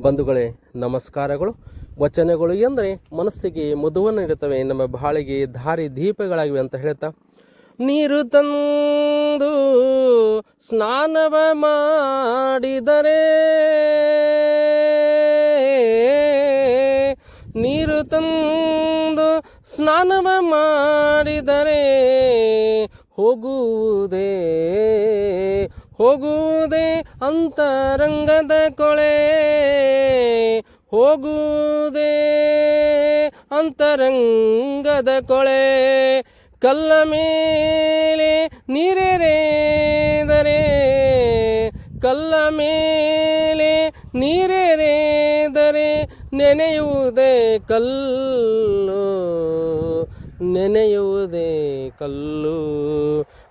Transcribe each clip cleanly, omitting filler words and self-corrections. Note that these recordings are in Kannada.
ಬಂಧುಗಳೇ ನಮಸ್ಕಾರಗಳು. ವಚನಗಳು ಎಂದರೆ ಮನಸ್ಸಿಗೆ ಮಧುವನ್ನು ನೀಡುತ್ತವೆ, ನಮ್ಮ ಬಾಳಿಗೆ ದಾರಿ ದೀಪಗಳಾಗಿವೆ ಅಂತ ಹೇಳ್ತಾ, ನೀರು ತಂದು ಸ್ನಾನವ ಮಾಡಿದರೆ, ನೀರು ತಂದು ಸ್ನಾನವ ಮಾಡಿದರೆ ಹೋಗುವುದೇ ಹೋಗುವುದೇ ಅಂತರಂಗದ ಕೊಳೆ, ಹೋಗುವುದೇ ಅಂತರಂಗದ ಕೊಳೆ. ಕಲ್ಲ ಮೇಲೆ ನೀರೆರೆದರೆ, ಕಲ್ಲ ಮೇಲೆ ನೀರೆರೆದರೆ ನೆನೆಯುವುದೇ ಕಲ್ಲು, ನೆನೆಯುವುದೇ ಕಲ್ಲು.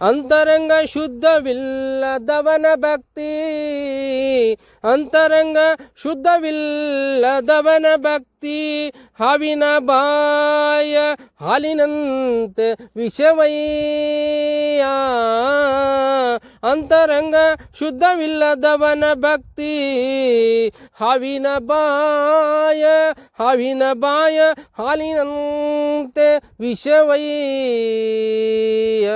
ಅಂತರಂಗ ಶುದ್ಧವಿಲ್ಲದವನ ಭಕ್ತಿ, ಅಂತರಂಗ ಶುದ್ಧವಿಲ್ಲದವನ ಭಕ್ತಿ ಹಾವಿನ ಬಾಯ ಹಾಲಿನಂತೆ ವಿಷವಯ್ಯ. ಅಂತರಂಗ ಶುದ್ಧವಿಲ್ಲದವನ ಭಕ್ತಿ ಹಾವಿನ ಬಾಯ ಹಾಲಿನಂತೆ ವಿಷವಯ್ಯ.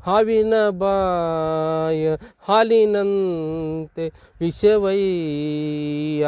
ಹಾವಿನ ಬಾಯ ಹಾಲಿನಂತೆ ವಿಷವಯ್ಯ.